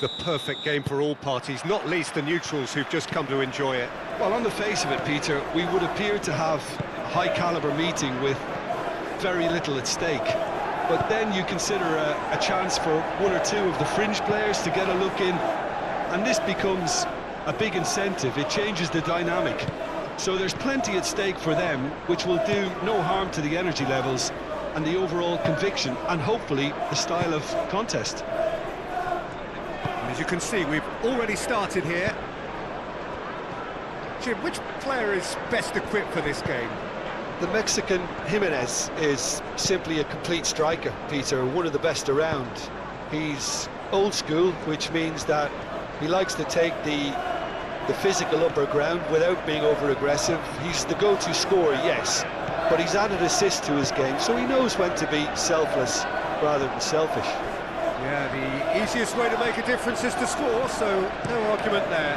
The perfect game for all parties, not least the neutrals who've just come to enjoy it. Well, on the face of it, Peter, we would appear to have a high-caliber meeting with very little at stake. But then you consider a chance for one or two of the fringe players to get a look in, and this becomes a big incentive. It changes the dynamic. So there's plenty at stake for them, which will do no harm to the energy levels and the overall conviction, and hopefully the style of contest. As you can see, we've already started here. Jim, which player is best equipped for this game? The Mexican Jimenez is simply a complete striker, Peter, one of the best around. He's old school, which means that he likes to take the physical upper ground without being over-aggressive. He's the go-to scorer, yes, but he's added assist to his game, so he knows when to be selfless rather than selfish. Yeah, the easiest way to make a difference is to score, so no argument there.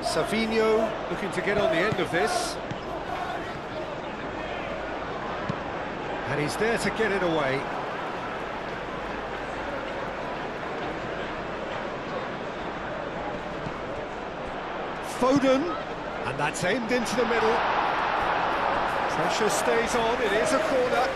Savinho looking to get on the end of this. And he's there to get it away. Foden, and that's aimed into the middle. Pressure stays on, it is a corner.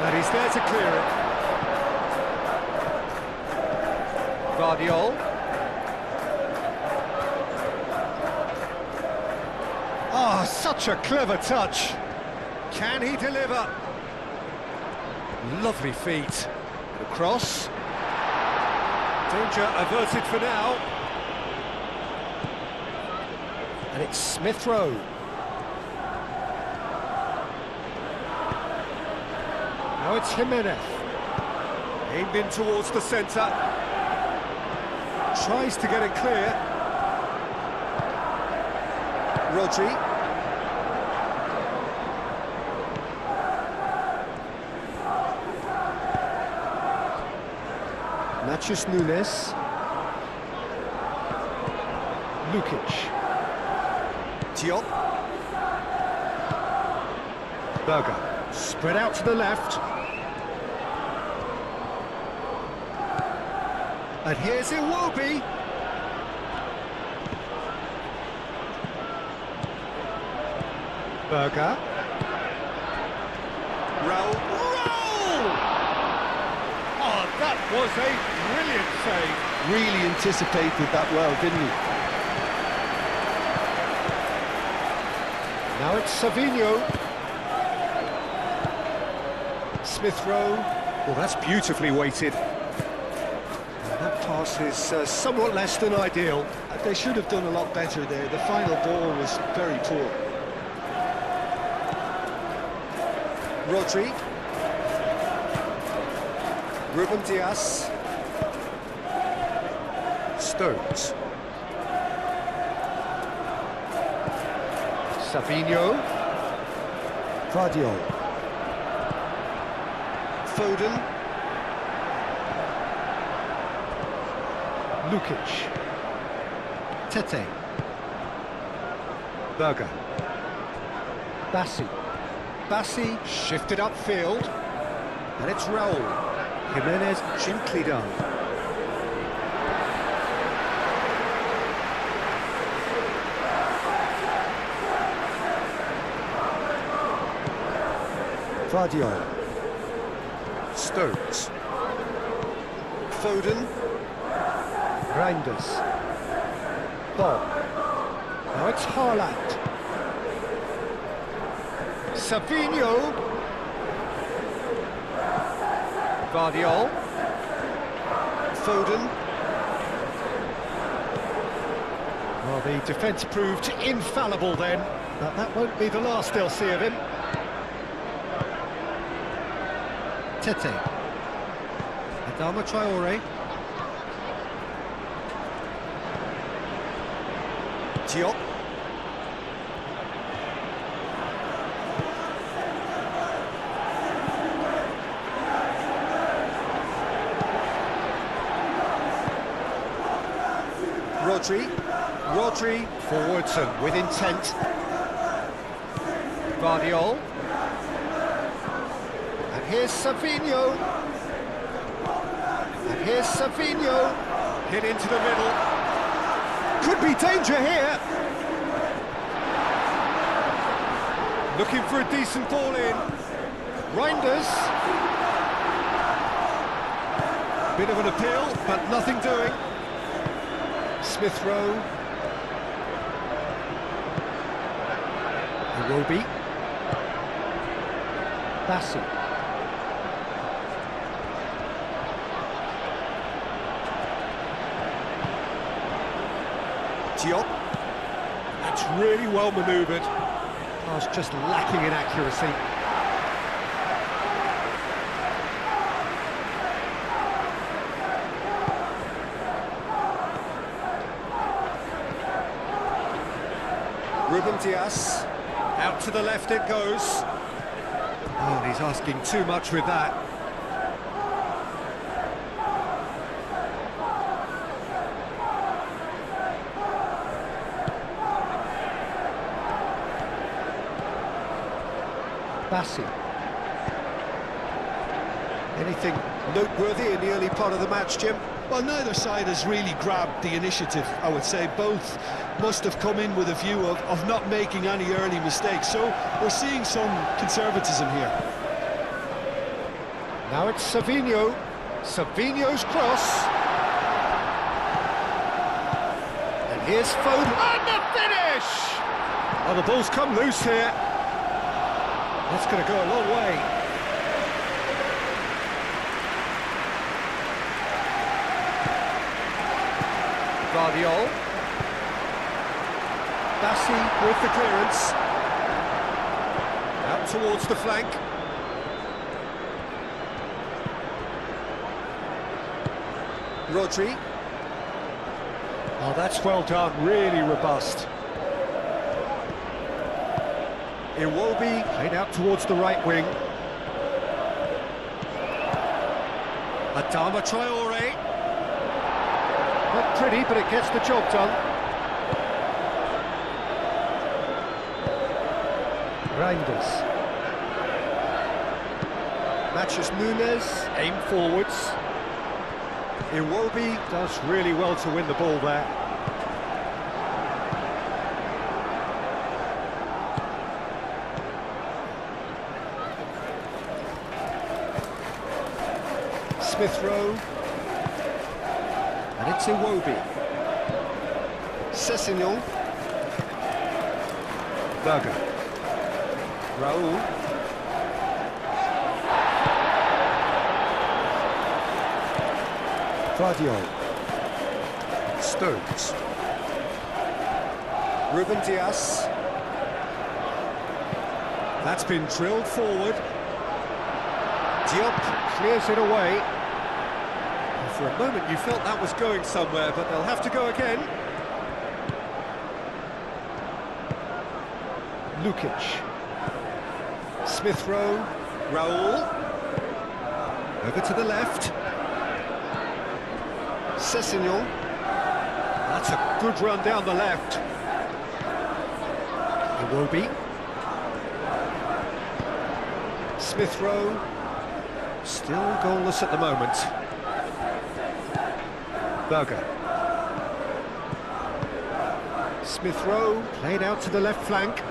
And he's there to clear it. Guardiol. Ah, such a clever touch. Can he deliver? Lovely feet. The cross. Danger averted for now. And it's Smith Rowe. Now it's Jimenez. Aimed in towards the centre. Tries to get it clear. Rodri. Natchez Nunes. Lukic. Diop. Berger. Spread out to the left. And here's Iwobi. Berger. Raul. Oh, that was a brilliant save. Really anticipated that well, didn't he? Now it's Savinho. Smith Rowe. Well, that's beautifully weighted. And that pass is somewhat less than ideal. They should have done a lot better there. The final ball was very poor. Rodri. Ruben Dias. Stones. Savinho. Guardiol. Foden. Lukic. Tete. Berger. Bassi shifted upfield. And it's Raul. Jimenez gently done. Guardiol. Stones. Foden. Reinders. Bob. Now it's Haaland. Savinho. Guardiol. Foden. Well, the defence proved infallible then, but that won't be the last they'll see of him. Tete. Adama Traore. Diop. Rodri forwards and with intent. Guardiol. And here's Savinho. And here's Savinho. Hit into the middle. Could be danger here. Looking for a decent ball in. Reinders. Bit of an appeal, but nothing doing. Smith Rowe. Iwobi. Bassi. Diop. That's really well manoeuvred. Pass just lacking in accuracy. Ruben Dias, out to the left it goes. Oh, he's asking too much with that. Bassi. Anything noteworthy in the early part of the match, Jim? Well, neither side has really grabbed the initiative, I would say. Both must have come in with a view of not making any early mistakes, so we're seeing some conservatism here. Now it's Savinho. Savinho's cross. And here's Foden. And the finish! Oh, the ball's come loose here. That's going to go a long way. Guardiol. Bassi with the clearance. Out towards the flank. Rodri. Oh, that's well done, really robust. Iwobi played out towards the right wing. Adama Traore. Not pretty, but it gets the job done. Reinders. Matches Nunes, aim forwards. Iwobi does really well to win the ball there. Smith Rowe. And it's Iwobi. Sessegnon. Berger. Raul. Guardiol. Stones. Ruben Dias. That's been drilled forward. Diop clears it away. For a moment you felt that was going somewhere, but they'll have to go again. Lukic. Smith Rowe. Raul. Over to the left. Sessegnon. That's a good run down the left. Iwobi. Smith Rowe. Still goalless at the moment. Berger. Smith Rowe played out to the left flank.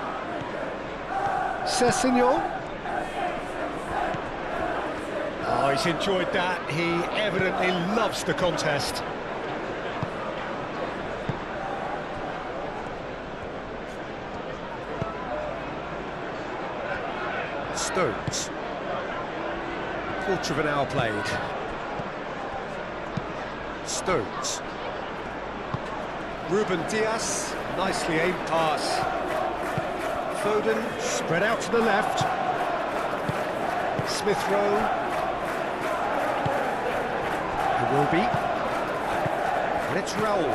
Sessegnon. Oh, he's enjoyed that. He evidently loves the contest. Stones. Quarter of an hour played. Stones. Ruben Dias, nicely aimed pass. Foden spread out to the left. Smith Rowe. Iwobi. And it's Raul.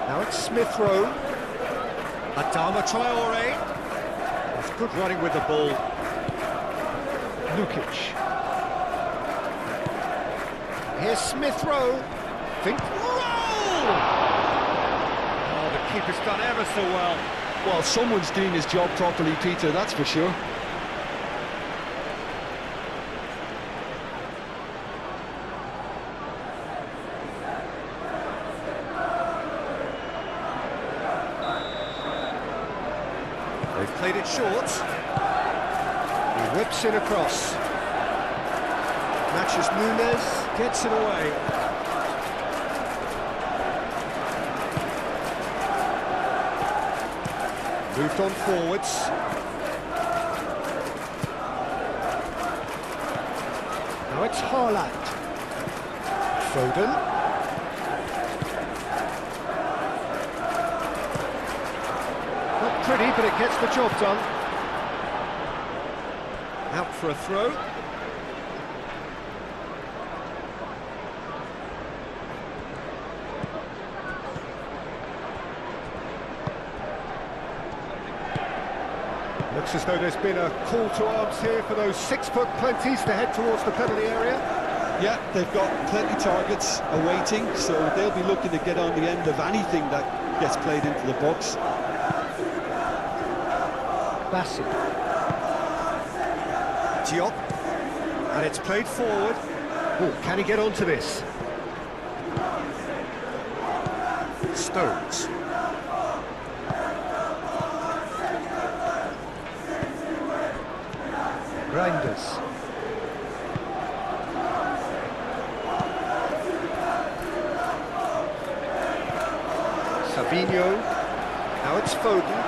Now it's Smith Rowe. Adama Traore. That's good running with the ball. Lukic. Here's Smith Rowe. Think roll! keeper's done ever so well. Well, someone's doing his job properly, Peter, that's for sure. They've played it short. He whips it across. Matches Nunes, gets it away. Moved on forwards. Now it's Haaland. Foden. Not pretty, but it gets the job done. Out for a throw. Looks as though there's been a call to arms here for those 6-foot plenties to head towards the penalty area. Yeah, they've got plenty targets awaiting, so they'll be looking to get on the end of anything that gets played into the box. Bassi. Diop. And it's played forward. Oh, can he get onto this? Stones. Reinders. Savinho. Now it's Foden.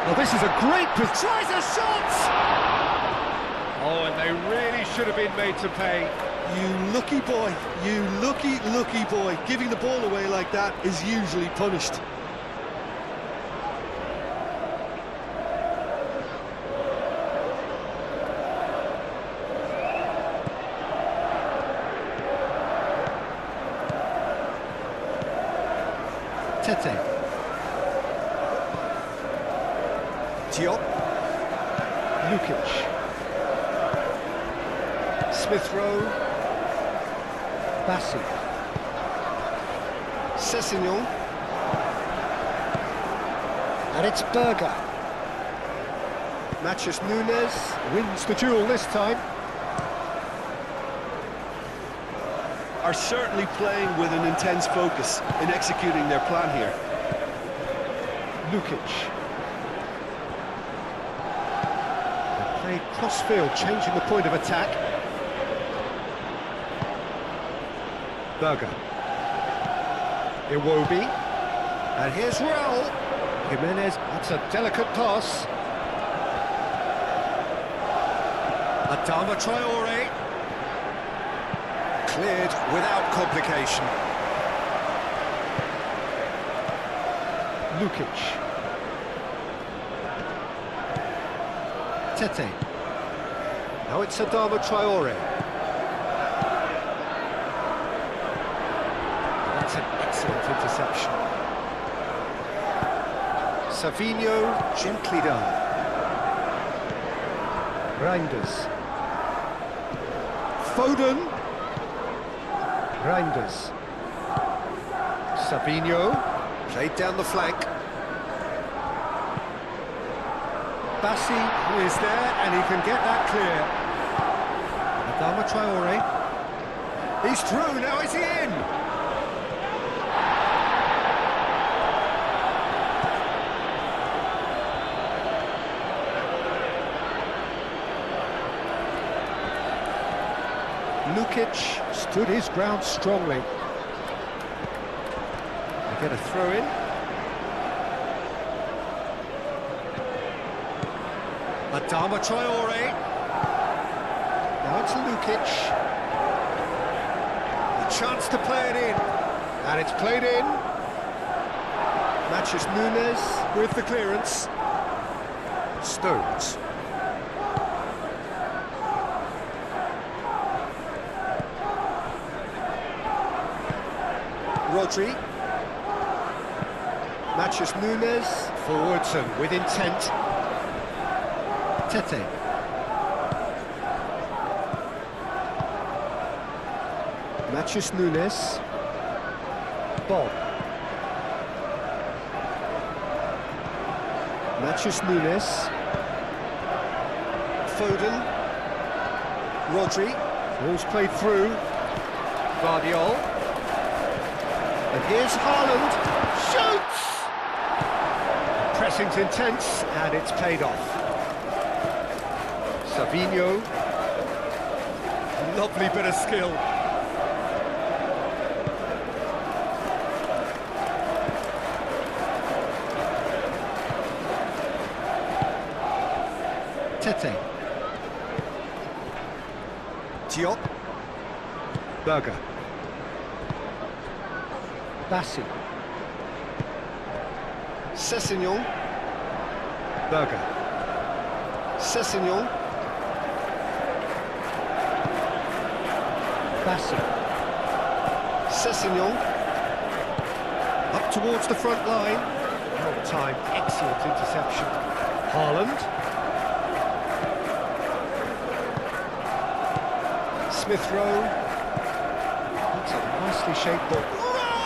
Well, this is a great pass. Tries a shot! Oh, and they really should have been made to pay. You lucky boy, you lucky boy. Giving the ball away like that is usually punished. Tete. Diop. Lukic. Smith Rowe. Bassi. Sessegnon. And it's Berger. Matches Nunes. Wins the duel this time. Are certainly playing with an intense focus in executing their plan here. Lukic. They play cross-field, changing the point of attack. Berger. Iwobi. And here's Raul. Jimenez, that's a delicate pass. Adama Traore. Cleared without complication. Lukic. Tete. Now it's Adama Traore. That's an excellent interception. Savinho, gently done. Reinders. Foden. Reinders. Savinho, played down the flank. Bassi is there, and he can get that clear. Adama Traore. He's through, now is he in? Lukic stood his ground strongly. They get a throw in. Adama Traore. Now it's Lukic. A chance to play it in. And it's played in. Matches Nunes with the clearance. Stones. Rodri. Matches Nunes. Forwards and with intent. Tete. Matches Nunes. Bob. Nunes. Foden. Rodri. Ball's played through. Guardiol. And here's Haaland. Shoots! Pressing's intense, and it's paid off. Savinho. Lovely bit of skill. Tete. Diop. Berger. Bassi. Sessegnon. Berger. Sessegnon. Bassi. Sessegnon. Up towards the front line. Well timed, excellent interception. Haaland. Smith Rowe. That's a nicely shaped ball. Roll!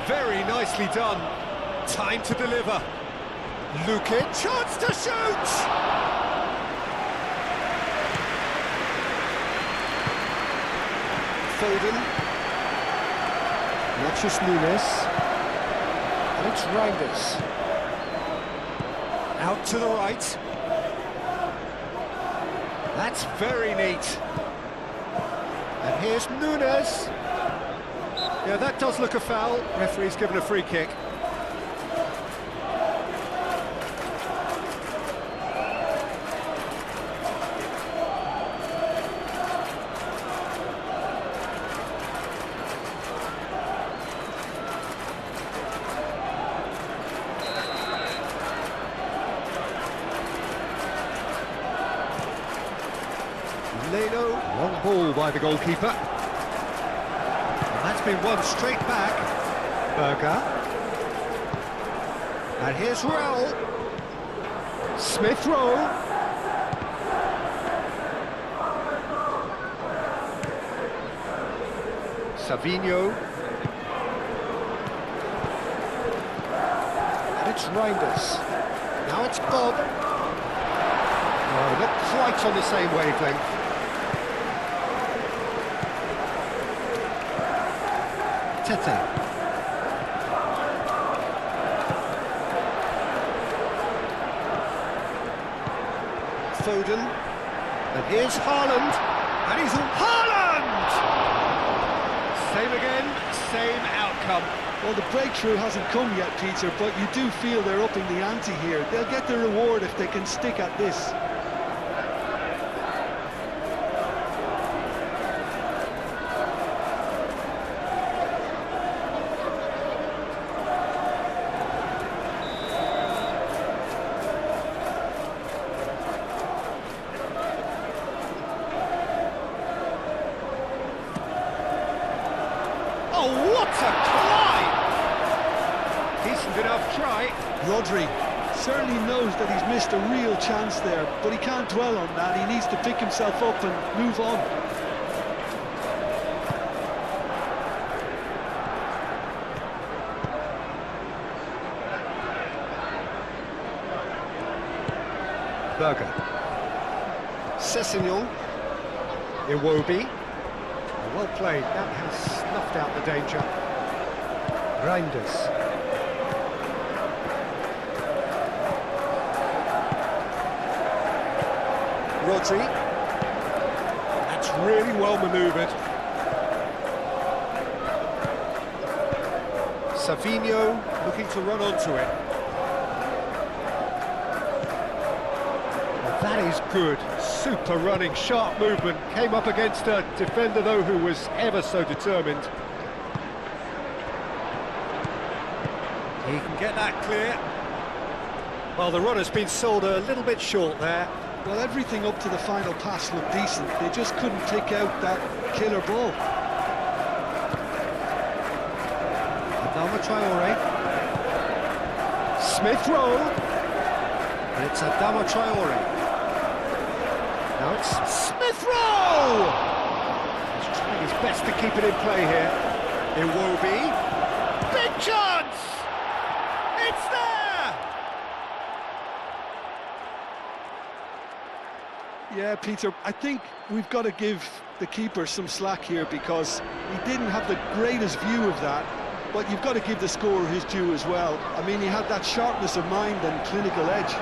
Very nicely done. Time to deliver. Lukic, chance to shoot! Foden. Nunes. And it's Reinders. Out to the right. That's very neat. And here's Nunes. Yeah, that does look a foul. Referee's given a free kick. Leno, long ball by the goalkeeper. And that's been won straight back. Berger. And here's Raul. Smith Rowe. Savinho. And it's Reinders. Now it's Bob. Oh, not quite on the same wavelength. Tete. Foden. And here's Haaland. And he's Haaland! Same again, same outcome. Well, the breakthrough hasn't come yet, Peter, but you do feel they're upping the ante here. They'll get the reward if they can stick at this. Oh, what a climb! Decent enough try. Rodri certainly knows that he's missed a real chance there, but he can't dwell on that. He needs to pick himself up and move on. Berger. Sessegnon. Iwobi. Well played, that has snuffed out the danger. Reinders. Rodri. That's really well manoeuvred. Savinho looking to run onto it. Well, that is good. Super running, sharp movement. Came up against a defender, though, who was ever so determined. He can get that clear. Well, the runner's been sold a little bit short there. Well, everything up to the final pass looked decent. They just couldn't pick out that killer ball. Adama Traore. Smith Rowe. And it's Adama Traore. Now it's Smith Rowe! He's trying his best to keep it in play here. Iwobi. Big chance! It's there! Yeah, Peter, I think we've got to give the keeper some slack here because he didn't have the greatest view of that, but you've got to give the scorer his due as well. I mean, he had that sharpness of mind and clinical edge.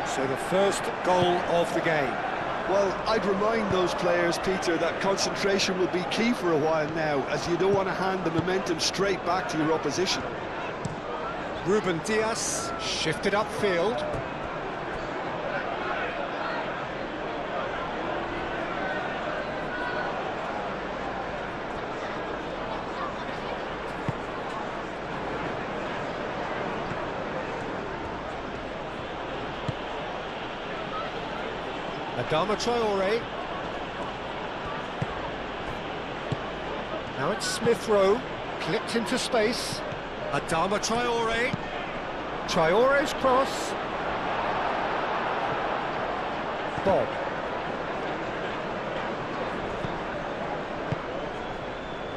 So the first goal of the game. Well, I'd remind those players, Peter, that concentration will be key for a while now, as you don't want to hand the momentum straight back to your opposition. Ruben Dias shifted upfield. Adama Traore. Now it's Smith Rowe, clipped into space. Adama Traore. Traore's cross. Bob.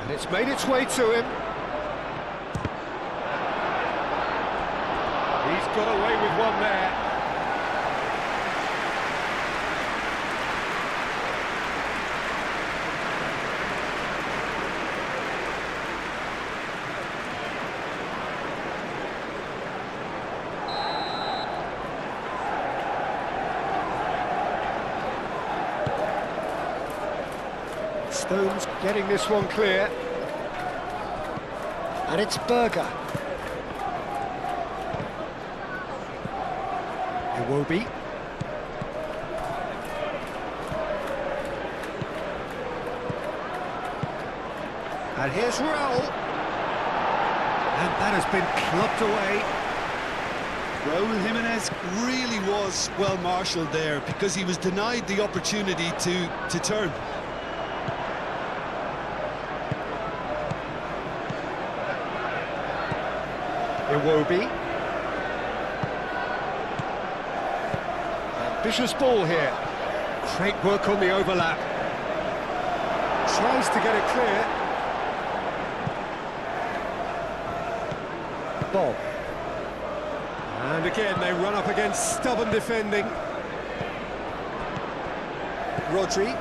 And it's made its way to him. He's got away with one there. Stones getting this one clear. And it's Berger. Iwobi. And here's Raul. And that has been clubbed away. Raul Jimenez really was well marshalled there because he was denied the opportunity to turn. Iwobi. Ambitious ball here. Great work on the overlap. Tries to get it clear. Bob. And again, they run up against stubborn defending. Rodri.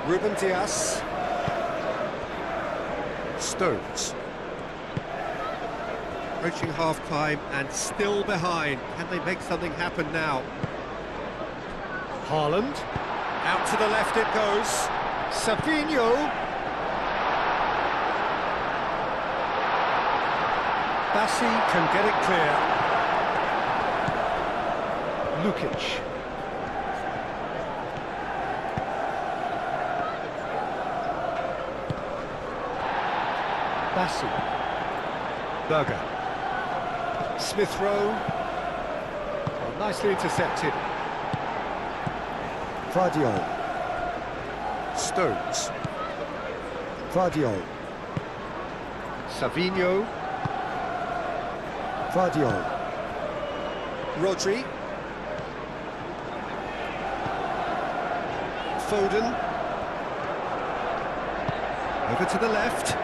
Ruben Dias. Stones. Approaching half-time and still behind. Can they make something happen now? Haaland. Out to the left it goes. Savinho. Bassi can get it clear. Lukic. Bassi. Berger. Smith Rowe. Well, nicely intercepted. Vardiol. Stones. Vardiol. Savinho. Vardiol. Rodri. Foden. Over to the left.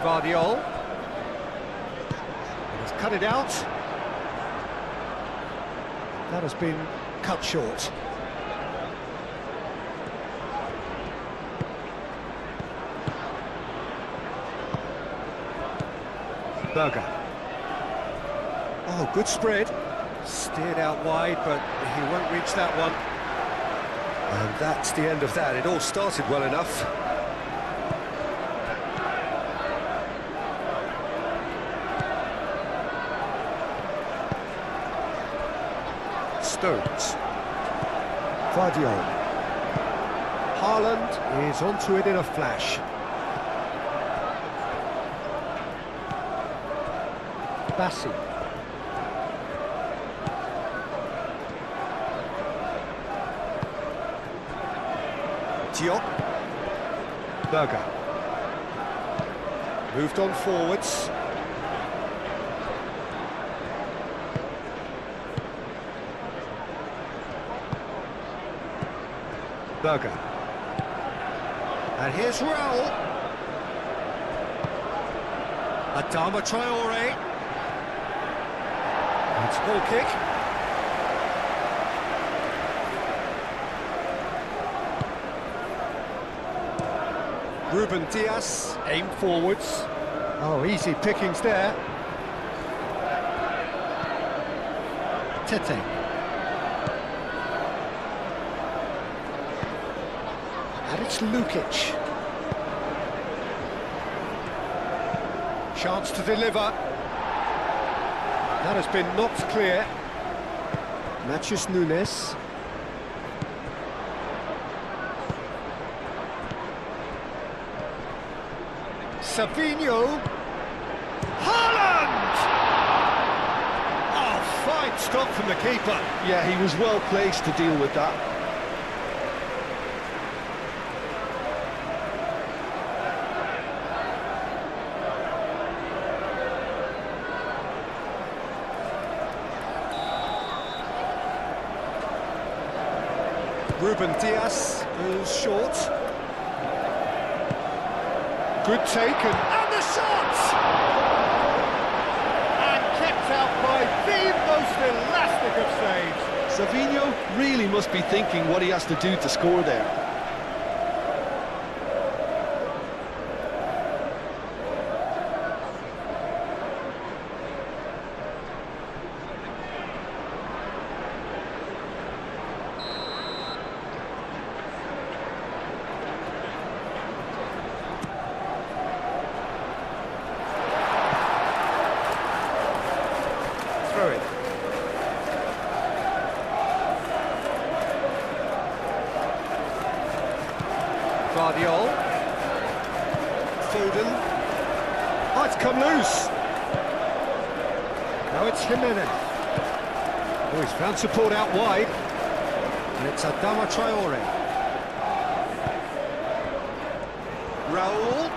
Vardiol. He's cut it out. That has been cut short. Berger. Oh, good spread. Steered out wide, but he won't reach that one. And that's the end of that. It all started well enough. Stones. Guardiola. Haaland is onto it in a flash. Bassi. Diop. Berger. Moved on forwards. Berger. And here's Raul. Adama Traore. It's a goal kick. Ruben Dias, aim forwards. Oh, easy pickings there. Tete. And it's Lukic. Chance to deliver. That has been knocked clear. Matheus Nunes. Savinho. Haaland! Oh, fine stop from the keeper. Yeah, he was well placed to deal with that. Ruben Dias goes short. Good take and the shot! And kept out by the most elastic of saves. Savinho really must be thinking what he has to do to score there. Throw it. Guardiola. Foden. Oh, it's come loose. Now it's Jimenez. Oh, he's found support out wide. And it's Adama Traore. Raul.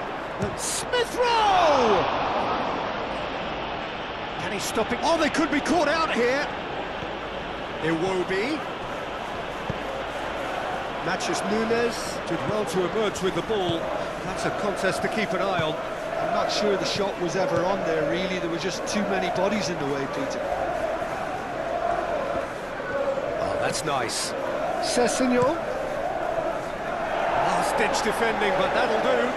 Smith Rowe! Can he stop it? Oh, they could be caught out here. Iwobi. Matheus Nunes did well to emerge with the ball. That's a contest to keep an eye on. I'm not sure the shot was ever on there, really. There were just too many bodies in the way, Peter. Oh, that's nice. Sessegnon. Last-ditch defending, but that'll do.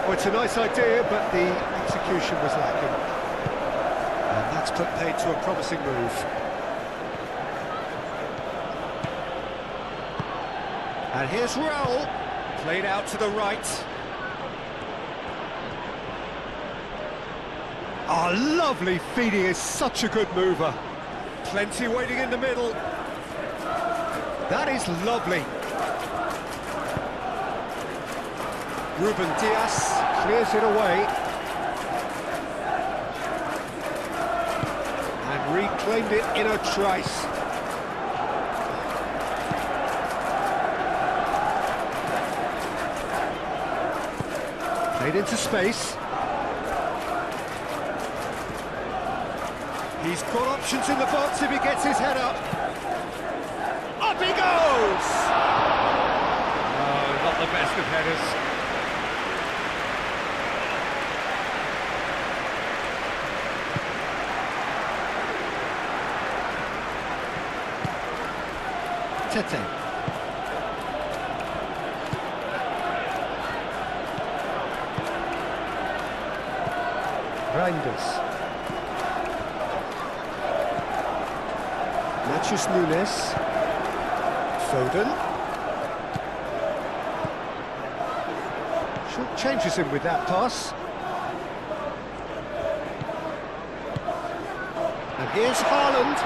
Well, it's a nice idea, but the execution was lacking. And that's put paid to a promising move. And here's Raul, played out to the right. Oh, lovely feeding, is such a good mover. Plenty waiting in the middle. That is lovely. Ruben Dias clears it away. And reclaimed it in a trice. Played into space. He's got options in the box if he gets his head up. Up he goes! Oh, not the best of headers. Tete. Reinders. Matheus Nunes. Foden. Short changes him with that pass. Here's Haaland.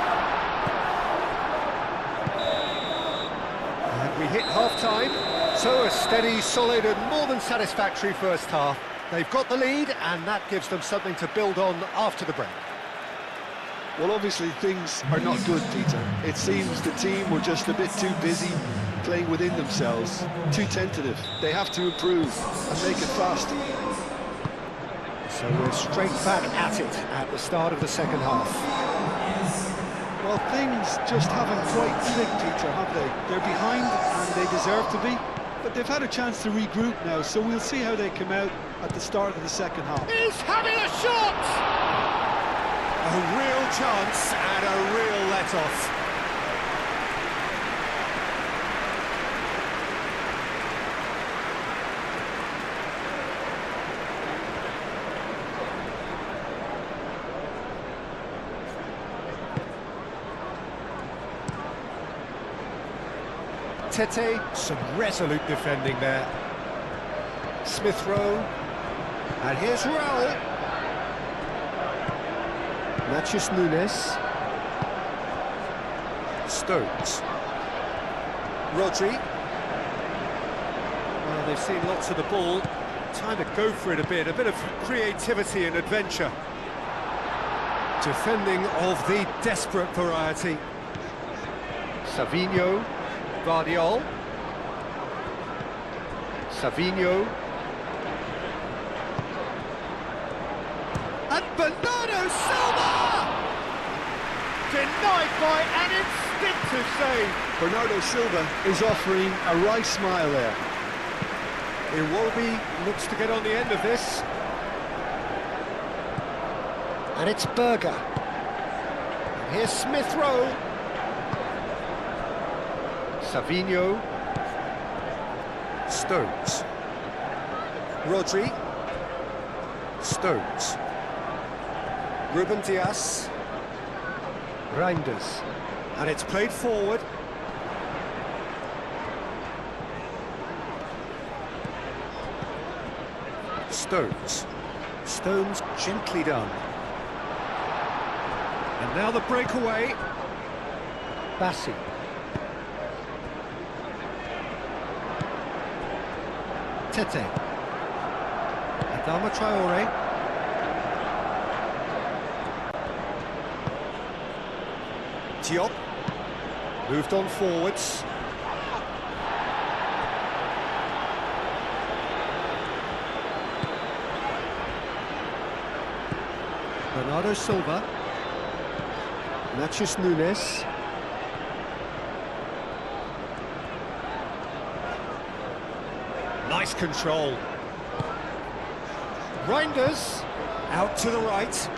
And we hit half-time. So a steady, solid and more than satisfactory first half. They've got the lead and that gives them something to build on after the break. Well, obviously things are not good, Peter. It seems the team were just a bit too busy playing within themselves, too tentative. They have to improve and make it fast. So we're straight back at it at the start of the second half. Well, things just haven't quite clicked, Peter, have they? They're behind and they deserve to be, but they've had a chance to regroup now, so we'll see how they come out at the start of the second half. He's having a shot! A real chance and a real let-off. Tete, some resolute defending there. Smith Rowe, and here's Raul. Matthews Nunes. Stones. Rodri. Well, they've seen lots of the ball. Time to go for it a bit of creativity and adventure. Defending of the desperate variety. Savinho. Guardiol. Savinho. And Bernardo Silva! Denied by an instinctive save. Bernardo Silva is offering a wry smile there. Iwobi looks to get on the end of this. And it's Berger. And here's Smith Rowe. Savinho. Stones. Rodri. Stones. Ruben Dias. Reinders. And it's played forward. Stones. Stones gently done. And now the breakaway. Bassi. Tete. Adama Traore. Diop. Moved on forwards. Bernardo Silva. Matthews Nunes. Nice control. Reinders out to the right.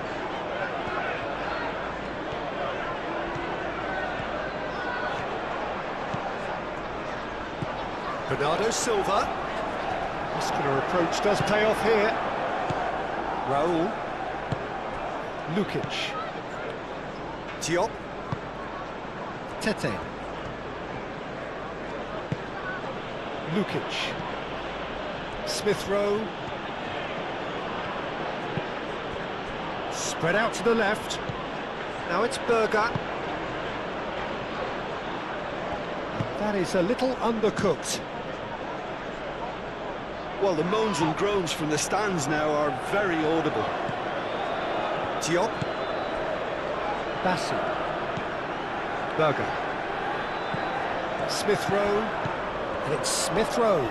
Bernardo Silva. Muscular approach does pay off here. Raul. Lukic. Diop. Tete. Lukic. Smith Rowe. Spread out to the left. Now it's Berger. That is a little undercooked. Well, the moans and groans from the stands now are very audible. Diop. Bassi. Berger. Smith Rowe. And it's Smith Rowe.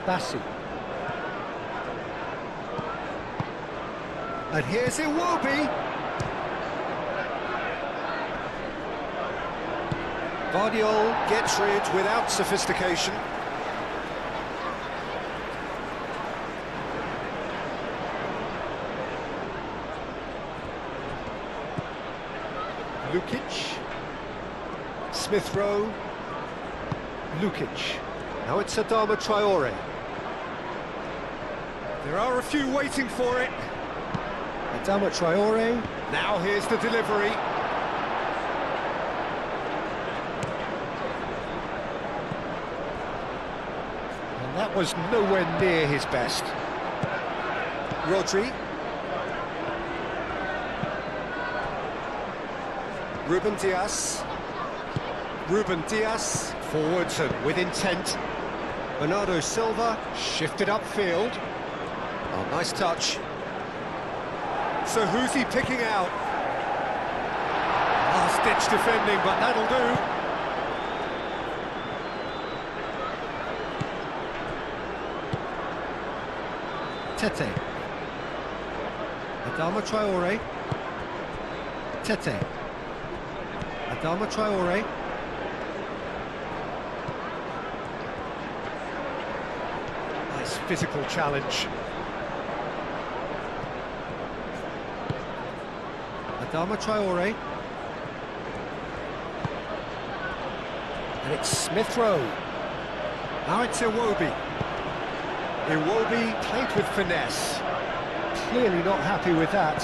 Bassi. And here's Iwobi. Guardiol gets rid without sophistication. Lukic. Smith Rowe. Lukic. Now it's Adama Traore. There are a few waiting for it. Adama Traore. Now here's the delivery. And that was nowhere near his best. Rodri. Ruben Diaz. Ruben Diaz, forwards and with intent. Bernardo Silva, shifted upfield. Oh, nice touch. So who's he picking out? Last-ditch defending, but that'll do. Tete. Adama Traore. Tete. Adama Traore. Nice physical challenge. Adama Traore. And it's Smith Rowe. Now it's Iwobi. Iwobi played with finesse. Clearly not happy with that.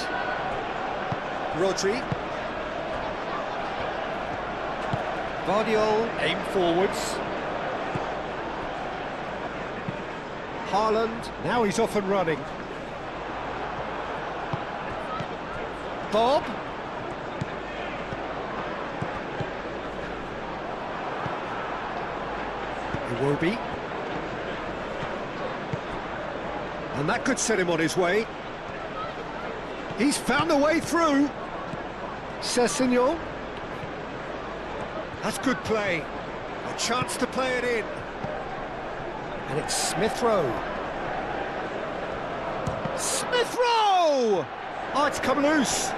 Rodri. Guardiola, aim forwards. Haaland, now he's off and running. Bob. Iwobi. And that could set him on his way. He's found a way through. Sessegnon. That's good play. A chance to play it in. And it's Smith Rowe. Smith Rowe! Oh, it's come loose.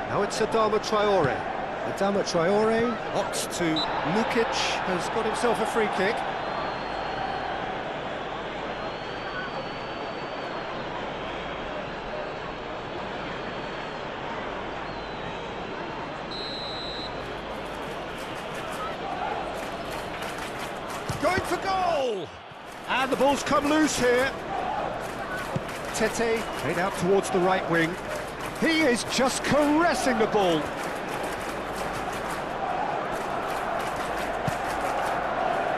Now it's Adama Traore. Adama Traore opts to Lukic, has got himself a free kick. Going for goal! And the ball's come loose here. Tete played out towards the right wing. He is just caressing the ball.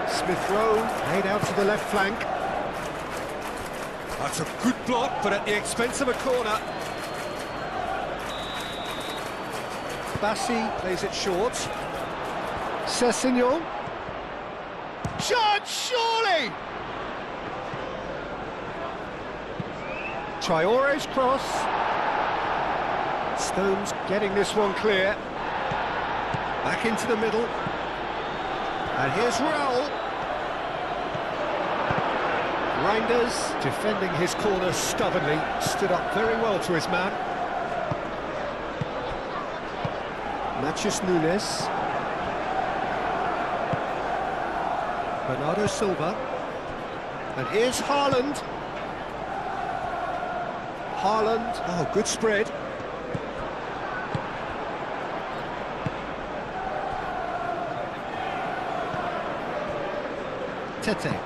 Smith Rowe laid out to the left flank. That's a good block, but at the expense of a corner. Bassi plays it short. Sessegnon. Chance, surely! Traore's cross. Stones getting this one clear. Back into the middle. And here's Raul. Reinders defending his corner stubbornly, stood up very well to his man. Matheus Nunes. Bernardo Silva. And here's Haaland. Haaland, oh, good spread. Tete.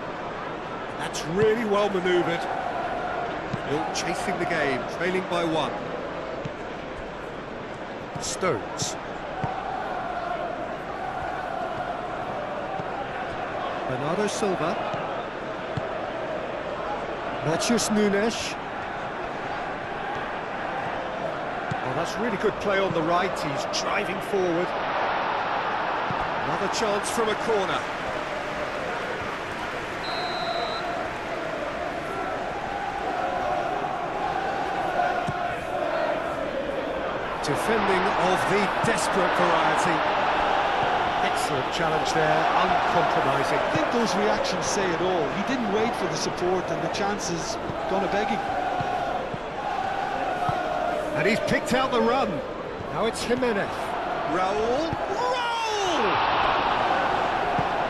That's really well manoeuvred. Still chasing the game, trailing by 1. Stones. Bernardo Silva. Matheus Nunes. Oh, that's really good play on the right. He's driving forward. Another chance from a corner. Defending of the desperate variety. Excellent challenge there, uncompromising. I think those reactions say it all. He didn't wait for the support and the chances gone a-begging. And he's picked out the run. Now it's Jimenez. Raul.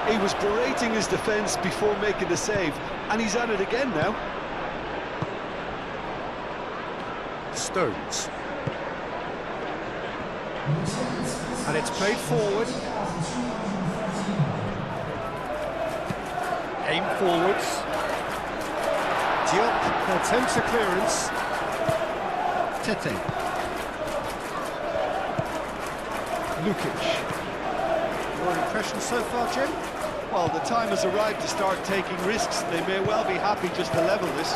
He was berating his defence before making the save, and he's at it again now. Stones. And it's played forward. Aim forwards. Diop attempts a clearance. Tete. Lukic. Your impressions so far, Jim? Well, the time has arrived to start taking risks. They may well be happy just to level this.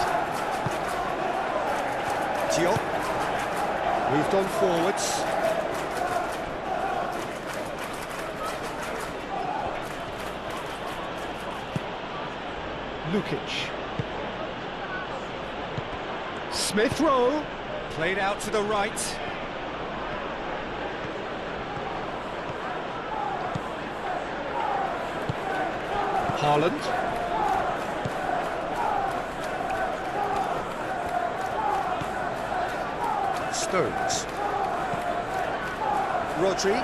Diop. Moved on forwards. Lukic. Smith Rowe. Played out to the right. Haaland. Stones. Rodri.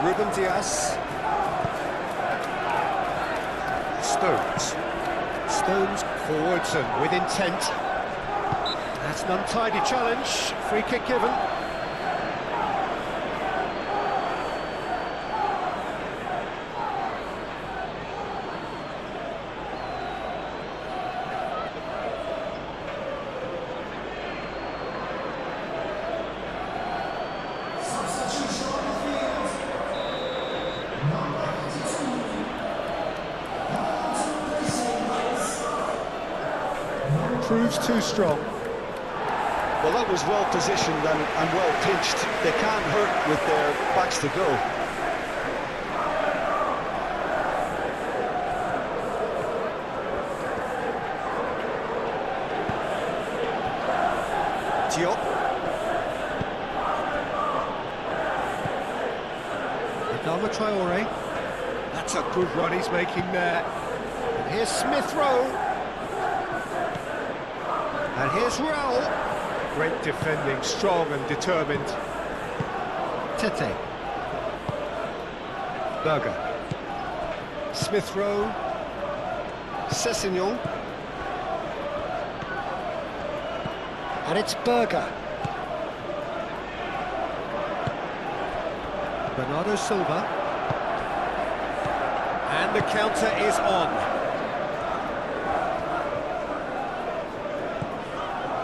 Ruben Diaz. Stones. Stones forwards and with intent. That's an untidy challenge. Free kick given. Proves too strong. Well, that was well positioned and well pitched. They can't hurt with their backs to go. Diop. Adama Traore. That's a good run he's making there. And here's Smith Rowe. And here's Raul. Great defending, strong and determined. Tete. Berger. Smith Rowe. Sessegnon. And it's Berger. Bernardo Silva. And the counter is on.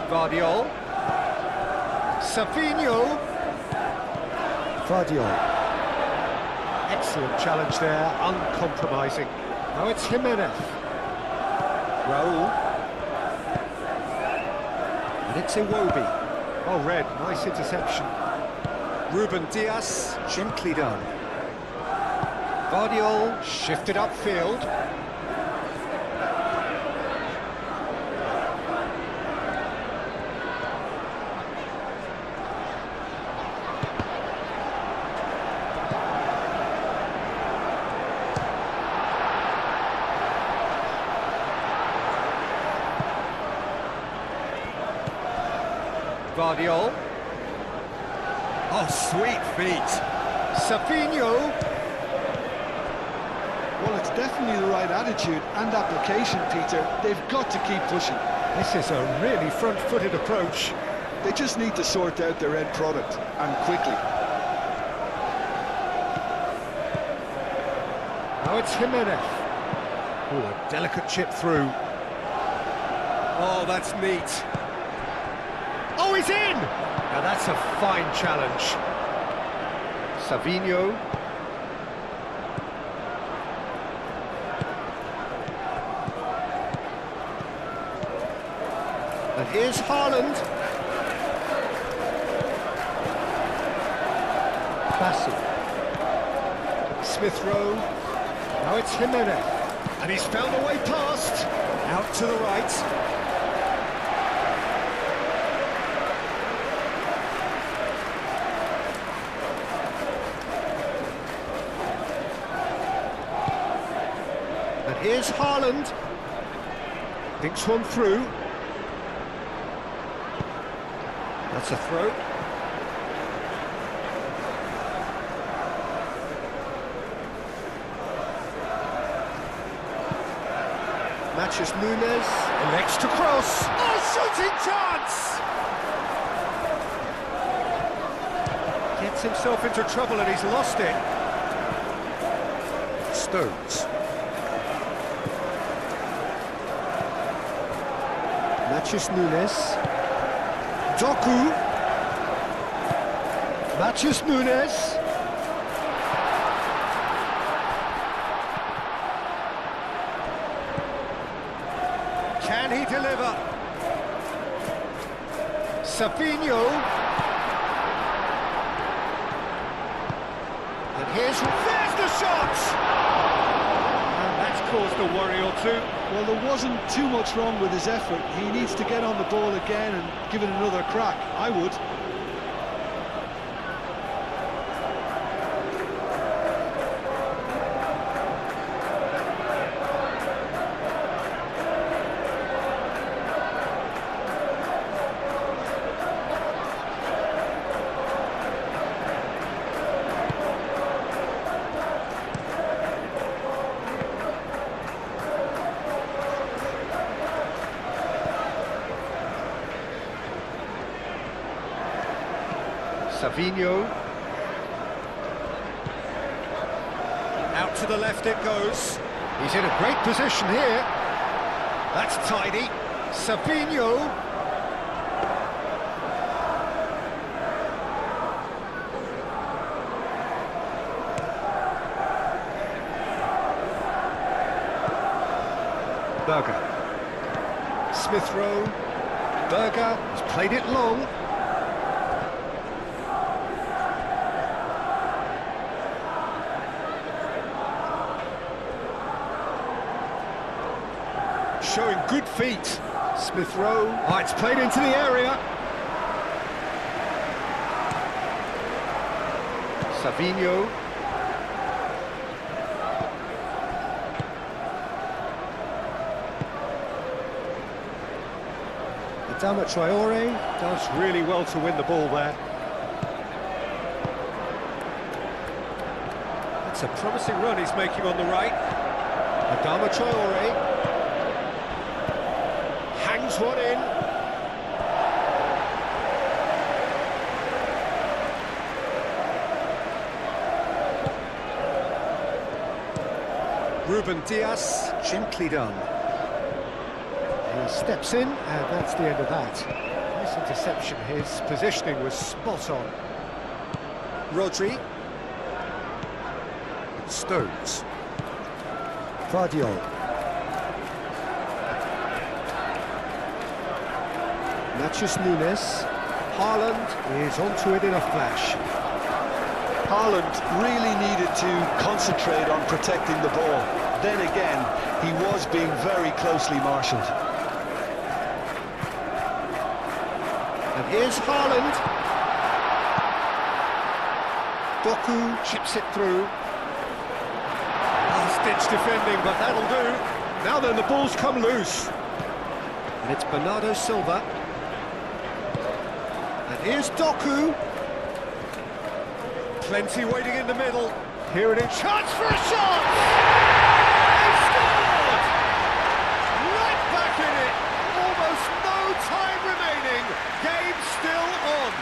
Guardiol. Savinho. Guardiol. Excellent challenge there, uncompromising. Now it's Jimenez. Raul. And it's Iwobi. Oh, red, nice interception. Ruben Diaz, gently done. Guardiol shifted upfield. Guardiol. Oh, sweet feet. Savinho. Well, it's definitely the right attitude and application, Peter. They've got to keep pushing. This is a really front-footed approach. They just need to sort out their end product, and quickly. Now it's Jimenez. Oh, a delicate chip through. Oh, that's neat. Oh, he's in! Now that's a fine challenge. Savinho. And here's Haaland. Bassi. Smith Rowe. Now it's Jimenez. And he's found a way past. Out to the right. And here's Haaland. Thinks one through. That's a throw. Matches Nunes. Elects to cross. Oh, shooting chance! Gets himself into trouble and he's lost it. Stones. Matches Nunes. Doku. Matches Nunes. Can he deliver? Savinho. And there's the shot! And that's caused a worry or two. Well, there wasn't too much wrong with his effort. He needs to get on the ball again and give it another crack. I would. Savinho. Out to the left it goes. He's in a great position here. That's tidy. Savinho. Berger. Smith Rowe. Berger has played it long. Showing good feet. Smith Rowe. Oh, it's played into the area. Savinho. Adama Traore does really well to win the ball there. It's a promising run he's making on the right. Adama Traore. Hangs one in. Ruben Dias, gently done. He steps in, and that's the end of that. Nice interception, his positioning was spot on. Rodri. Stones. Vardiol. Natchez Nunes. Haaland is onto it in a flash. Haaland really needed to concentrate on protecting the ball. Then again, he was being very closely marshalled. And here's Haaland. Doku chips it through. Last-ditch defending, but that'll do. Now then, the ball's come loose. And it's Bernardo Silva. And here's Doku. Plenty waiting in the middle. Here it is. Chance for a shot! He scored! Right back in it. Almost no time remaining. Game still on.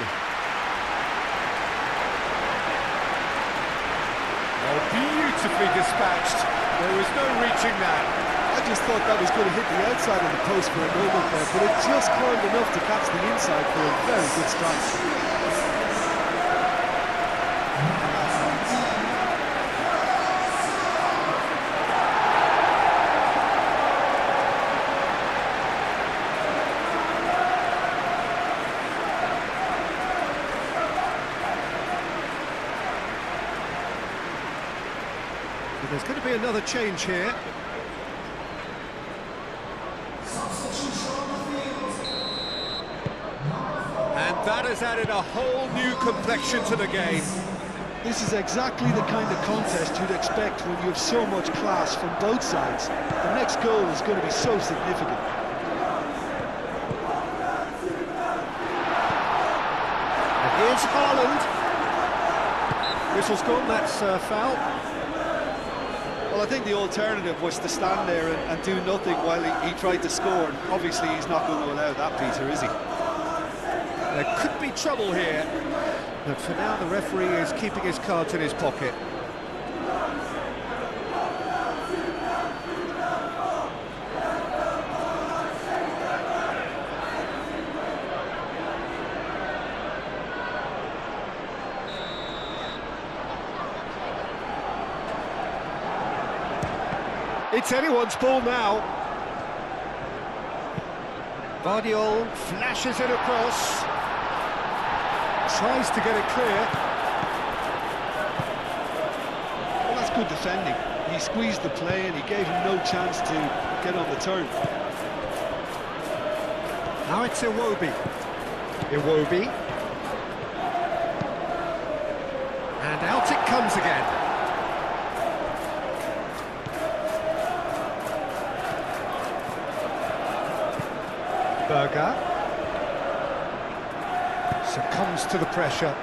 Oh, beautifully dispatched. There was no reaching that. I just thought that was going to hit the outside of the post for a moment there, but it just climbed enough to catch the inside for a very good strike. There's going to be another change here. And that has added a whole new complexion to the game. This is exactly the kind of contest you'd expect when you have so much class from both sides. The next goal is going to be so significant. And here's Haaland. Whistle's gone, that's foul. Well, I think the alternative was to stand there and do nothing while he tried to score. And obviously, he's not going to allow that, Peter, is he? There could be trouble here. But for now, the referee is keeping his cards in his pocket. It's anyone's ball now. Vardiol flashes it across. tries to get it clear. Well, that's good defending. He squeezed the play and he gave him no chance to get on the turn. Now it's Iwobi. Iwobi. And out it comes again. Berger. Succumbs to the pressure.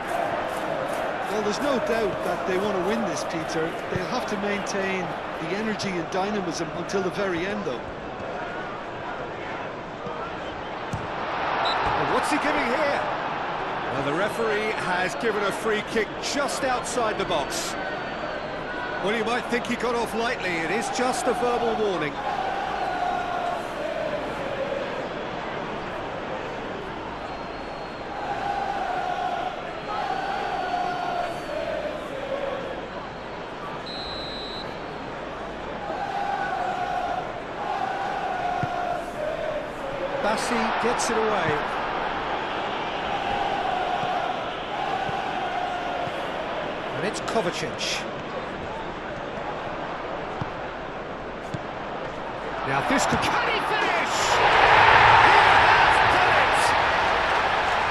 Well, there's no doubt that they want to win this, Peter. They'll have to maintain the energy and dynamism until the very end, though. And what's he giving here? Well, the referee has given a free kick just outside the box. Well, you might think he got off lightly. It is just a verbal warning. Bassi gets it away. And it's Kovacic. Now this could... Can he finish? He has done it!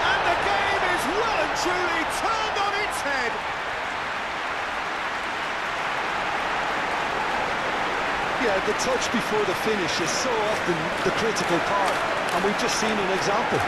And the game is well and truly turned on its head. Yeah, the touch before the finish is so often the critical part, and we've just seen an example.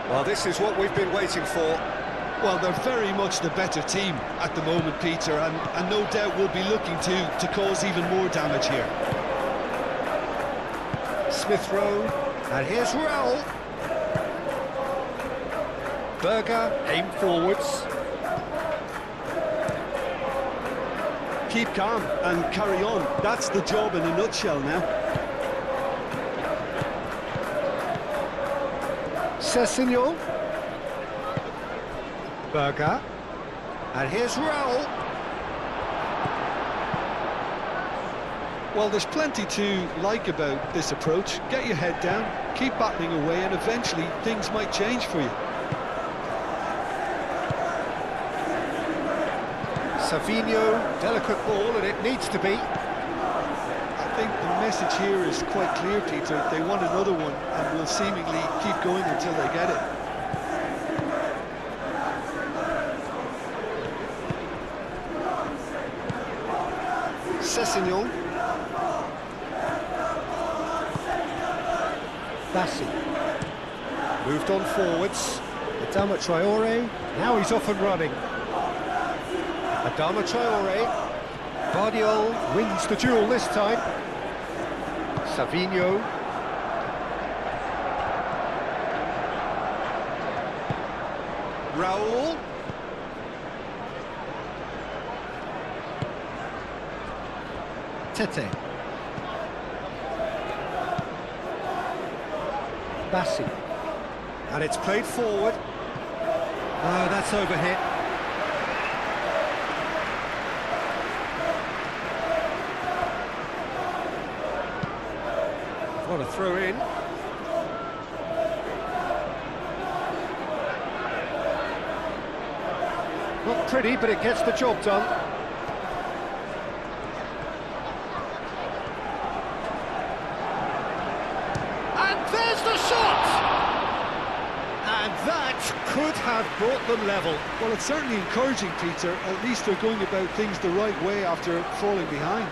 Well, this is what we've been waiting for. Well, they're very much the better team at the moment, Peter, and no doubt will be looking to cause even more damage here. Smith Rowe, and here's Raul. Berger, aim forwards. Keep calm and carry on. That's the job in a nutshell now. Sessegnon. Berger. And here's Raul. Well, there's plenty to like about this approach. Get your head down, keep battling away, and eventually things might change for you. Savinho, delicate ball, and it needs to be. I think the message here is quite clear, Peter. They want another one and will seemingly keep going until they get it. Sessegnon. Bassi. Moved on forwards. Adama Traore. Now he's off and running. Adama Traore. Guardiola wins the duel this time. Savinho. Raul. Tete. Bassi. And it's played forward. Oh, that's overhit. What a throw in. Not pretty, but it gets the job done. And there's the shot! And that could have brought them level. Well, it's certainly encouraging, Peter. At least they're going about things the right way after falling behind.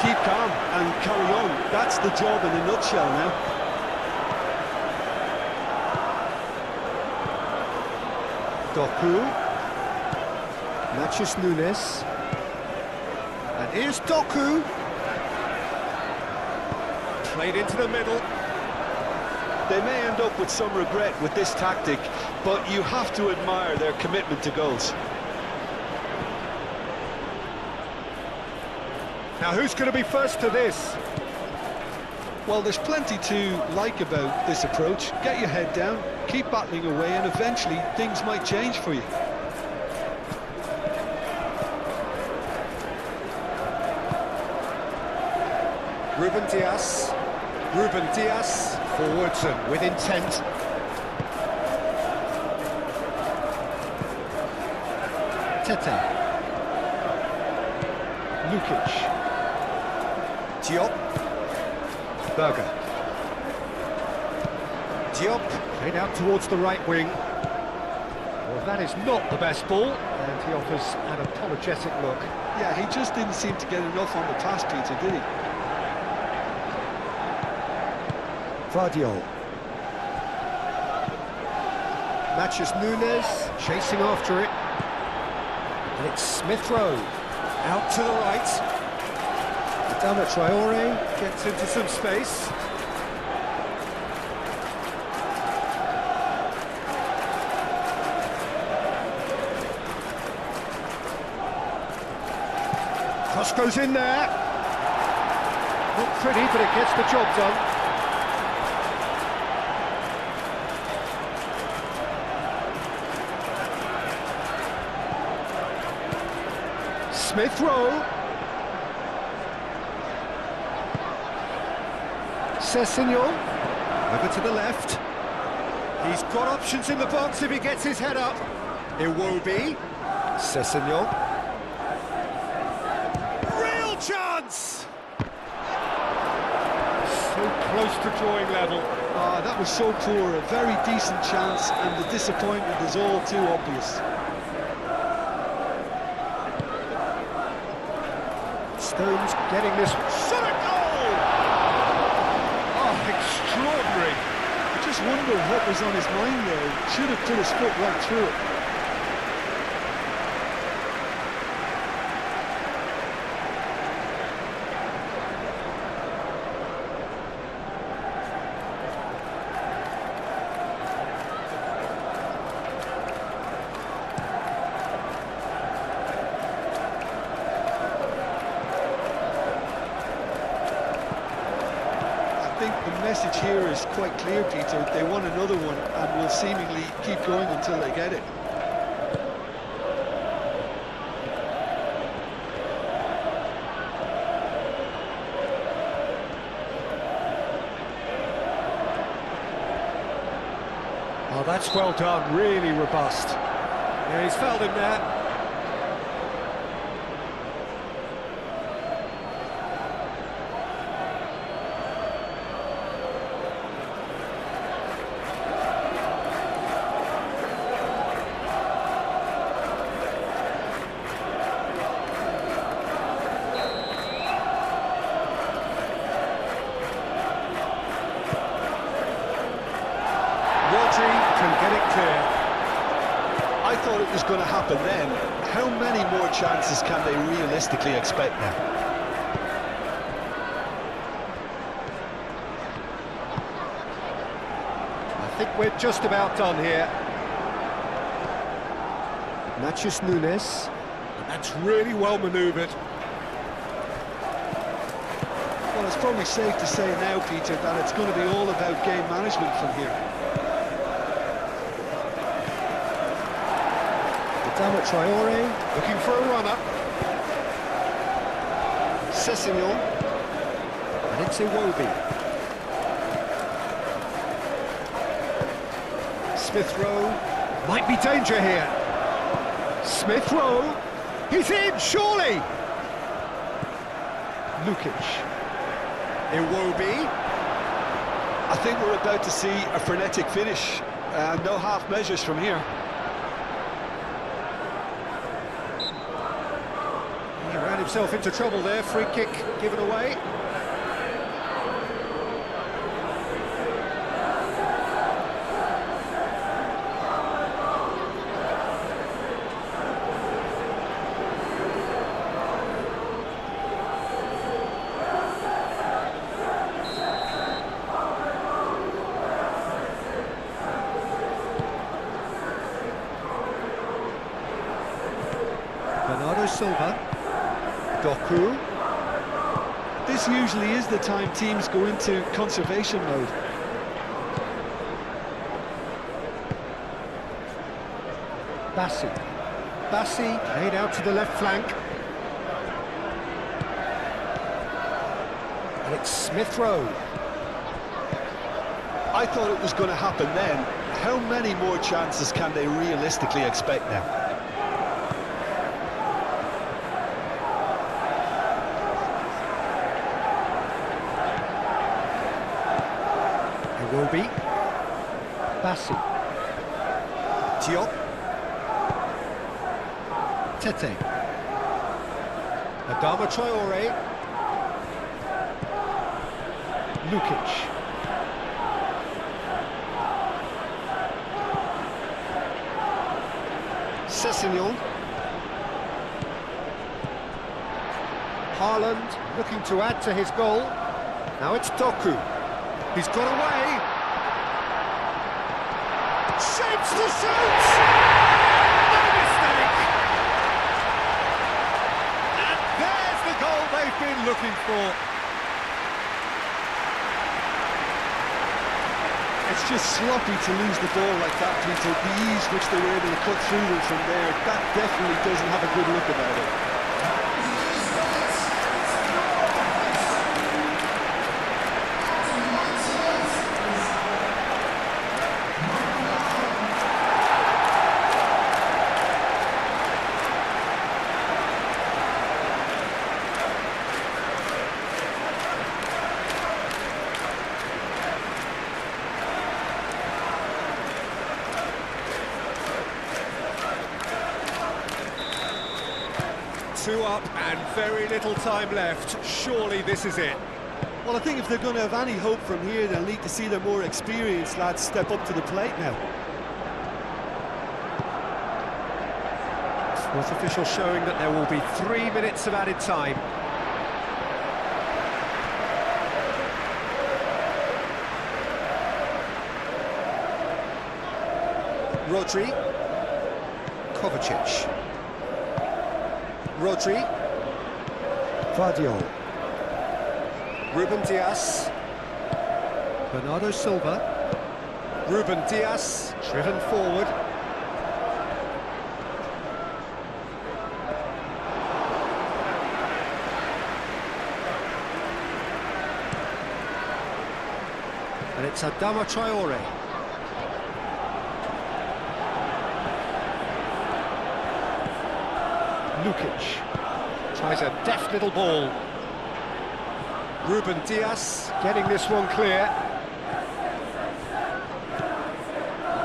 Keep calm and carry on. That's the job in a nutshell now. Doku. Matches Nunes. And here's Doku. Played into the middle. They may end up with some regret with this tactic, but you have to admire their commitment to goals. Now who's going to be first to this? Well, there's plenty to like about this approach. Get your head down, keep battling away, and eventually things might change for you. Ruben Dias. Ruben Dias forwards and with intent. Tete. Lukic. Diop. Berger. Diop played out towards the right wing. Well, that is not the best ball, and he offers an apologetic look. Yeah, he just didn't seem to get enough on the pass, Peter, did he? Vardiol. Matches Nunes, chasing after it. And it's Smith Rowe, out to the right. Adama Traore gets into some space. Cross goes in there. Not pretty, but it gets the job done. Smith Rowe. Sessegnon. Over to the left. He's got options in the box if he gets his head up. Iwobi. Sessegnon. Real chance! So close to drawing level. Ah, that was so poor. A very decent chance, and the disappointment is all too obvious. Stones getting this shot at goal! Oh, extraordinary! I just wonder what was on his mind there. He should have put his foot right through it. I think the message here is quite clear, Peter. They want another one and will seemingly keep going until they get it. Oh, that's well done, really robust. Yeah, he's fouled him there. Can get it clear. I thought it was going to happen then. How many more chances can they realistically expect now? I think we're just about done here. Matches Nunes. And that's really well manoeuvred. Well, it's probably safe to say now, Peter, that it's going to be all about game management from here. Adama Traore looking for a runner. Sessegnon. And it's Iwobi. Smith Rowe. Might be danger here. Smith Rowe. He's in, surely! Lukic. Iwobi. I think we're about to see a frenetic finish. No half measures from here. himself into trouble there, free kick given away. Bernardo Silva, Doku. This usually is the time teams go into conservation mode. Bassi laid out to the left flank. And it's Smith Rowe. I thought it was going to happen then. How many more chances can they realistically expect now? Iwobi, Bassi, Diop, Tete, Adama Traore, Lukic, Sessegnon, Haaland looking to add to his goal. Now it's Doku. He's got away. Shapes the shoot! No mistake! And there's the goal they've been looking for. It's just sloppy to lose the ball like that, Peter. The ease which they were able to cut through them from there, that definitely doesn't have a good look about it. 2 up and very little time left. Surely this is it. Well, I think if they're going to have any hope from here, they'll need to see their more experienced lads step up to the plate now. Fourth official showing that there will be 3 minutes of added time. Rodri, Kovacic, Rodri, Vardiol, Ruben Dias, Bernardo Silva, Ruben Dias, driven forward. And it's Adama Traore. Lukic tries a deft little ball. Ruben Dias getting this one clear.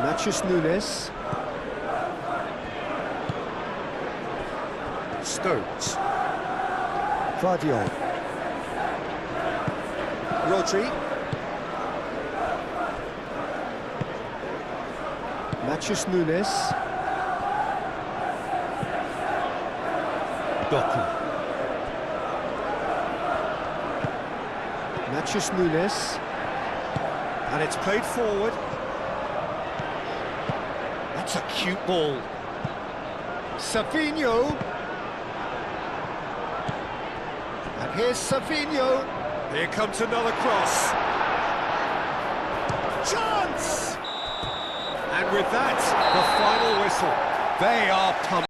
Matheus Nunes. Stones. Vardiol. Rodri. Matheus Nunes. Doku. Matheus Nunes. And it's played forward. That's a cute ball. Savinho. And here's Savinho. Here comes another cross. Chance! And with that, the final whistle. They are pumped.